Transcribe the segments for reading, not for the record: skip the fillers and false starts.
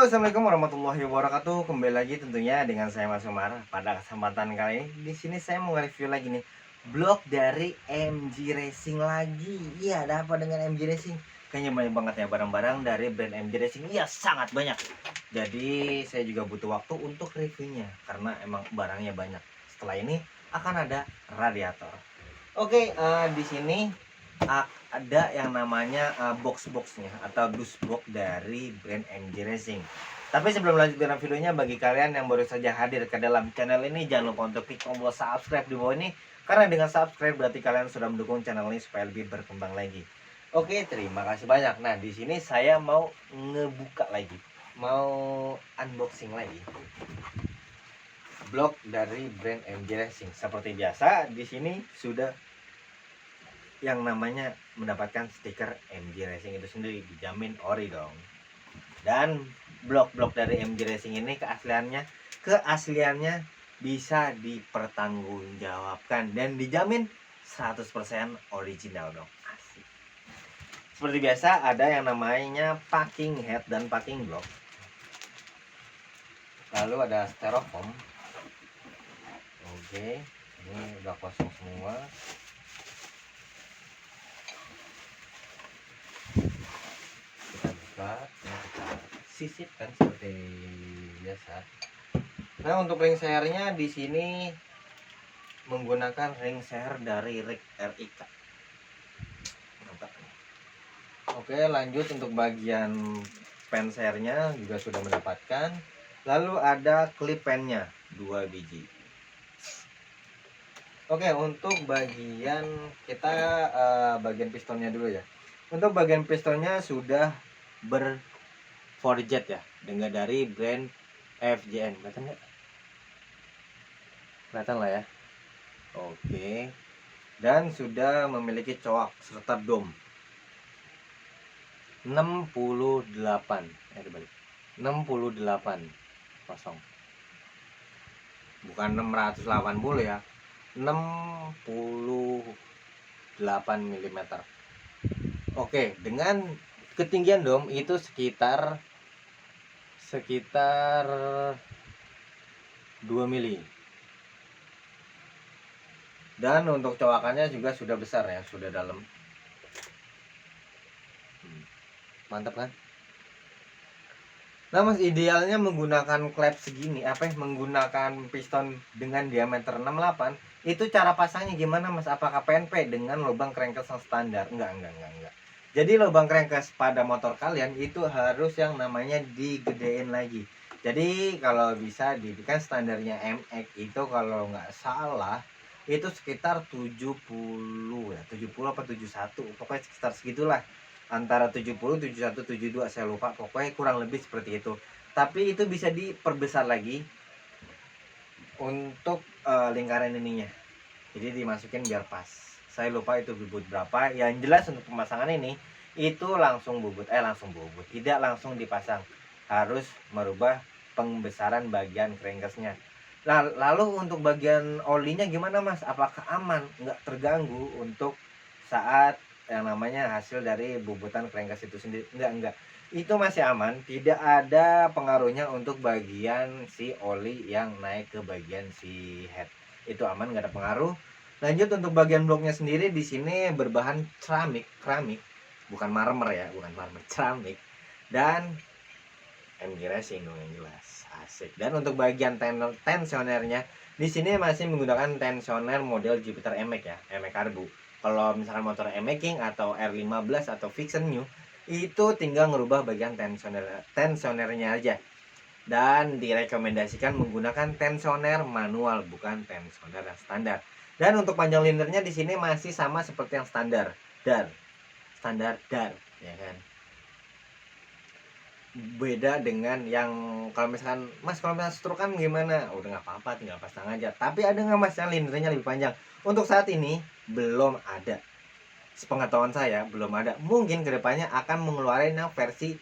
Assalamualaikum warahmatullahi wabarakatuh. Kembali lagi tentunya dengan saya Mas Umar. Pada kesempatan kali ini di sini saya mau review lagi nih blog dari MG Racing lagi. Iya, ada apa dengan MG Racing? Kayaknya banyak banget ya barang-barang dari brand MG Racing. Iya, sangat banyak. Jadi saya juga butuh waktu untuk reviewnya karena emang barangnya banyak. Setelah ini akan ada radiator. Oke, di sini ada yang namanya box-boxnya atau dus box dari brand MG Racing. Tapi sebelum lanjut dengan videonya, bagi kalian yang baru saja hadir ke dalam channel ini, jangan lupa untuk klik tombol subscribe di bawah ini, karena dengan subscribe berarti kalian sudah mendukung channel ini supaya lebih berkembang lagi. Oke, terima kasih banyak. Nah, di sini saya mau ngebuka lagi, mau unboxing lagi blog dari brand MG Racing. Seperti biasa, di sini sudah yang namanya mendapatkan stiker MG Racing itu sendiri, dijamin ori dong. Dan blok-blok dari MG Racing ini keasliannya bisa dipertanggungjawabkan dan dijamin 100% original dong. Asik. Seperti biasa ada yang namanya packing head dan packing block. Lalu ada styrofoam. Oke, ini udah kosong semua. Kita sisipkan seperti biasa. Nah, untuk ring sehernya di sini menggunakan ring seher dari RIK. Mantap. Oke, lanjut untuk bagian pen sehernya juga sudah mendapatkan. Lalu ada clip pennya 2 biji. Oke, untuk bagian kita bagian pistonnya dulu ya. Untuk bagian pistonnya sudah berforjet ya, dengan dari brand FJN. Kelihatan nggak? Kelihatan lah ya. Oke. Dan sudah memiliki coak serta dom 68. Dibalik. 68 kosong. Bukan 680 ya. 68 mm. Oke, dengan ketinggian dom itu sekitar 2 mili. Dan untuk coakannya juga sudah besar ya, sudah dalam. Mantap kan? Nah, Mas, idealnya menggunakan klep segini, menggunakan piston dengan diameter 68, itu cara pasangnya gimana, Mas? Apakah PNP dengan lubang crankcase yang standar? Enggak. Jadi lubang crankcase pada motor kalian itu harus yang namanya digedein lagi. Jadi kalau bisa dibikin standarnya MX itu kalau nggak salah itu sekitar 70 ya, 70 apa 71, pokoknya sekitar segitulah, antara 70, 71, 72 saya lupa, pokoknya kurang lebih seperti itu. Tapi itu bisa diperbesar lagi untuk lingkaran ininya, jadi dimasukin biar pas. Saya lupa itu bubut berapa. Yang jelas untuk pemasangan ini itu langsung bubut, tidak langsung dipasang, harus merubah pembesaran bagian crankcase-nya. Nah, lalu untuk bagian olinya gimana, Mas? Apakah aman? Nggak terganggu untuk saat yang namanya hasil dari bubutan crankcase itu sendiri? Enggak. Itu masih aman, tidak ada pengaruhnya untuk bagian si oli yang naik ke bagian si head. Itu aman, nggak ada pengaruh. Lanjut untuk bagian bloknya sendiri di sini berbahan keramik, bukan marmer ya, keramik. Dan MG Racing dong yang jelas, asik. Dan untuk bagian tensionernya di sini masih menggunakan tensioner model Jupiter MX ya, MX Karbu. Kalau misalkan motor MX King atau R15 atau Vixen New itu tinggal ngerubah bagian tensionernya aja. Dan direkomendasikan menggunakan tensioner manual, bukan tensioner yang standar. Dan untuk panjang lindernya di sini masih sama seperti yang standar dar, ya kan. Beda dengan yang kalau misalkan Mas, kalau misalkan stroke kan gimana? Udah nggak apa-apa, tinggal pasang aja. Tapi ada nggak, Mas, yang lindernya lebih panjang? Untuk saat ini belum ada. Sepengetahuan saya belum ada. Mungkin kedepannya akan mengeluarkan yang versi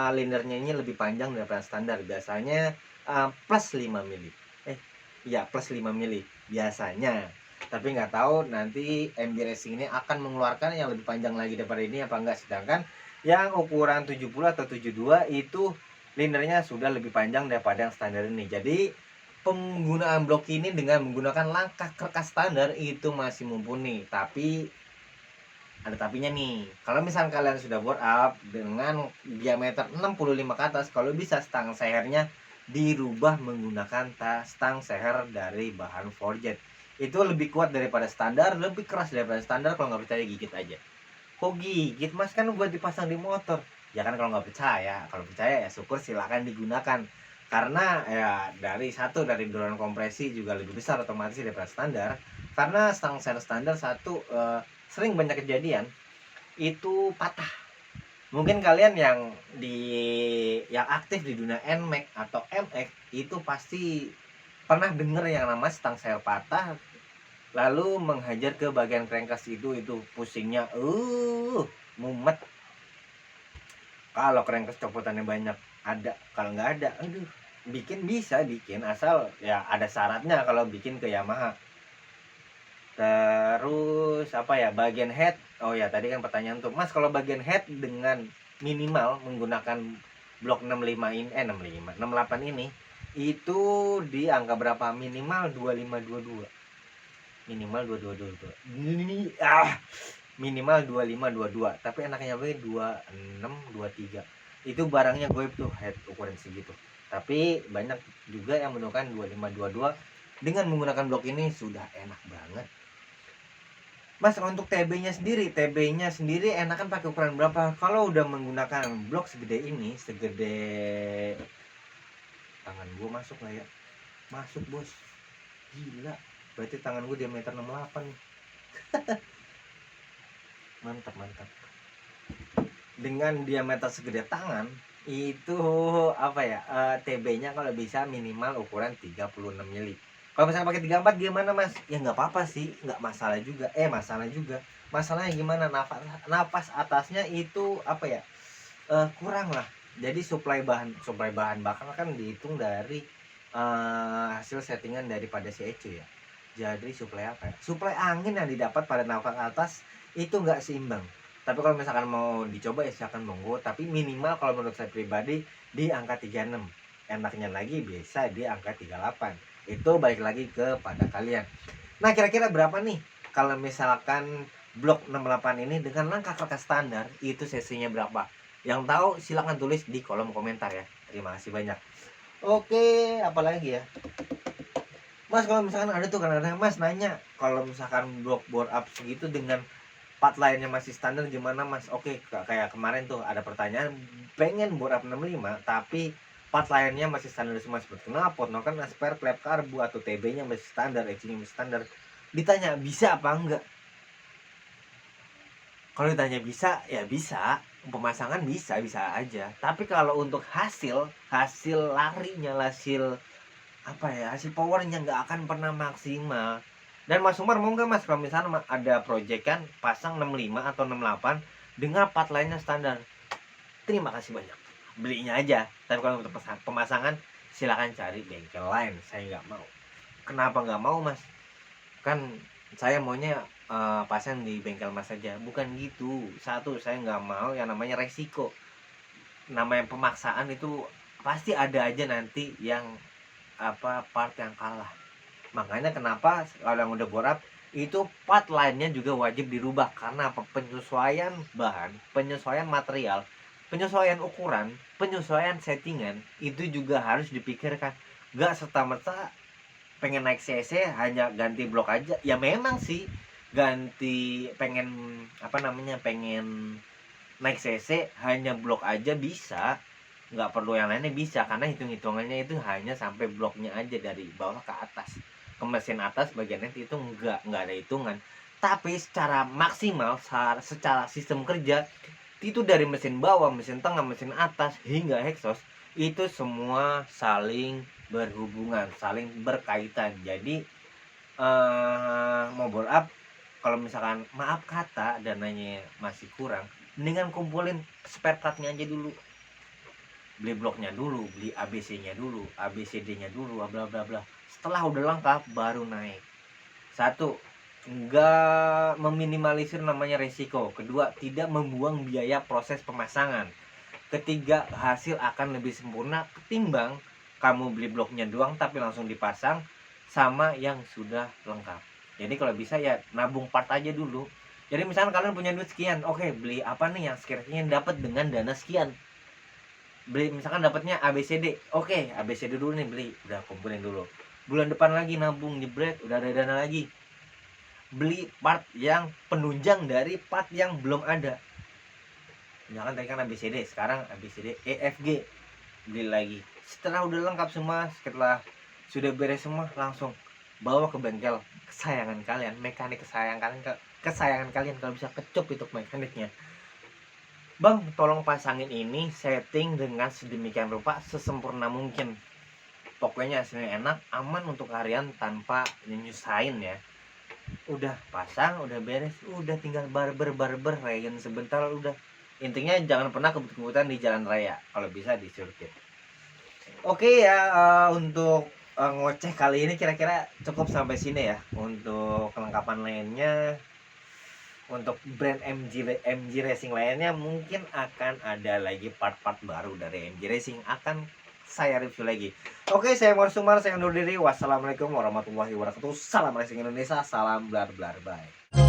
lindernya ini lebih panjang daripada standar. Biasanya plus 5 mili. Plus 5 mili biasanya. Tapi nggak tahu nanti MG Racing ini akan mengeluarkan yang lebih panjang lagi daripada ini apa enggak. Sedangkan yang ukuran 70 atau 72 itu linernya sudah lebih panjang daripada yang standar ini. Jadi penggunaan blok ini dengan menggunakan langkah kerkas standar itu masih mumpuni. Tapi ada tapinya nih. Kalau misalnya kalian sudah bore up dengan diameter 65 ke atas, kalau bisa stang sehernya dirubah menggunakan stang seher dari bahan forged. Itu lebih kuat daripada standar, lebih keras daripada standar. Kalau nggak percaya gigit aja. Kok gigit mas, kan buat dipasang di motor. Ya kan, kalau nggak percaya, kalau percaya ya syukur silakan digunakan. Karena ya dari dorongan kompresi juga lebih besar otomatis daripada standar. Karena stang seher standar sering banyak kejadian itu patah. Mungkin kalian yang aktif di dunia NMAX atau MX itu pasti pernah dengar yang namanya stang seher patah lalu menghajar ke bagian crankcase. Itu pusingnya mumet. Kalau crankcase copotannya banyak ada, kalau nggak ada aduh, bisa bikin asal ya ada syaratnya kalau bikin ke Yamaha. Terus apa ya, bagian head. Oh ya, tadi kan pertanyaan tuh, Mas kalau bagian head dengan minimal menggunakan blok 65 ini 68 ini itu di angka berapa? Minimal 2522. Minimal 2222. Minimal 2522. Tapi enaknya gue 2623. Itu barangnya gue tuh head ukuran segitu. Tapi banyak juga yang menggunakan 2522. Dengan menggunakan blok ini sudah enak banget. Mas, untuk TB-nya sendiri enakan pakai ukuran berapa? Kalau udah menggunakan blok segede ini, segede tangan gue, masuk nggak ya? Masuk bos, gila. Berarti tangan gue diameter 68 nih. Mantap. Dengan diameter segede tangan itu apa ya, TB-nya kalau bisa minimal ukuran 36 mili. Kalau misalnya pakai 34 gimana mas? Ya nggak apa-apa sih, nggak masalah juga. Masalah juga. Masalahnya gimana? Napas atasnya itu apa ya? Kurang lah. Jadi suplai bahan bakar kan dihitung dari hasil settingan daripada si ECU ya. Jadi suplai apa ya? Suplai angin yang didapat pada napas atas itu nggak seimbang. Tapi kalau misalkan mau dicoba ya silakan monggo. Tapi minimal kalau menurut saya pribadi di angka 36. Enaknya lagi bisa di angka 38. Itu balik lagi kepada kalian. Nah, kira-kira berapa nih kalau misalkan blok 68 ini dengan langkah kertas standar itu sesinya berapa? Yang tahu silahkan tulis di kolom komentar ya. Terima kasih banyak. Oke, apalagi ya? Mas, kalau misalkan ada tuh kadang-kadang Mas nanya, kalau misalkan blok bore up segitu dengan part lainnya masih standar gimana Mas? Oke, kayak kemarin tuh ada pertanyaan pengen bore up 65 tapi part lainnya masih standar semua, seperti knalpot, noken, spare, klep karbu atau TB-nya masih standar, ECU-nya masih standar. Ditanya bisa apa enggak? Kalau ditanya bisa, ya bisa. Pemasangan bisa aja. Tapi kalau untuk hasil larinya, hasil apa ya, hasil powernya nggak akan pernah maksimal. Dan Mas Umar mau nggak Mas kalau misalnya ada project kan pasang 65 atau 68 dengan part lainnya standar? Terima kasih banyak, belinya aja. Tapi kalau untuk pemasangan silakan cari bengkel lain, saya nggak mau. Kenapa nggak mau Mas? Kan saya maunya pasang di bengkel Mas saja. Bukan gitu. Satu, saya nggak mau yang namanya resiko. Namanya pemaksaan itu pasti ada aja nanti yang part yang kalah. Makanya kenapa kalau yang udah bore up itu part lainnya juga wajib dirubah. Karena penyesuaian bahan, penyesuaian material, penyesuaian ukuran, penyesuaian settingan itu juga harus dipikirkan. Gak serta-merta pengen naik CC hanya ganti blok aja. Ya memang sih pengen naik CC hanya blok aja bisa, nggak perlu yang lainnya bisa, karena hitungannya itu hanya sampai bloknya aja dari bawah ke atas. Ke mesin atas bagiannya itu nggak ada hitungan. Tapi secara maksimal, secara sistem kerja itu dari mesin bawah, mesin tengah, mesin atas hingga exhaust itu semua saling berhubungan, saling berkaitan. Jadi mau bore up, kalau misalkan maaf kata dananya masih kurang, mendingan kumpulin spare partnya aja dulu. Beli bloknya dulu, beli ABC-nya dulu, ABCD-nya dulu, bla bla bla. Setelah udah lengkap baru naik. Satu, enggak meminimalisir namanya resiko. Kedua, tidak membuang biaya proses pemasangan. ketiga hasil akan lebih sempurna ketimbang kamu beli bloknya doang tapi langsung dipasang sama yang sudah lengkap. Jadi kalau bisa ya nabung part aja dulu. Jadi misalkan kalian punya duit sekian, oke, beli apa nih yang sekiranya dapat dengan dana sekian. Beli misalkan dapatnya ABCD, oke, ABCD dulu nih beli, udah kumpulin dulu. Bulan depan lagi nabung jebret, udah ada dana lagi. Beli part yang penunjang dari part yang belum ada. Misalkan tadi kan ABCD, sekarang ABCD EFG, beli lagi. Setelah udah lengkap semua, setelah sudah beres semua, langsung bawa ke bengkel kesayangan kalian, mekanik kesayangan kalian kalau bisa kecup itu mekaniknya. Bang, tolong pasangin ini, setting dengan sedemikian rupa sesempurna mungkin. Pokoknya hasilnya enak, aman untuk harian tanpa nyusahin ya. Udah pasang, udah beres, udah tinggal barber rayan sebentar udah. Intinya jangan pernah kebut-kebutan di jalan raya, kalau bisa di sirkuit. Oke ya, untuk ngoceh kali ini kira-kira cukup sampai sini ya. Untuk kelengkapan lainnya, untuk brand MG Racing lainnya mungkin akan ada lagi part-part baru dari MG Racing akan saya review lagi. Oke, saya Mor Sumar, saya undur diri. Wassalamualaikum warahmatullahi wabarakatuh. Salam Racing Indonesia, salam blar blar bye.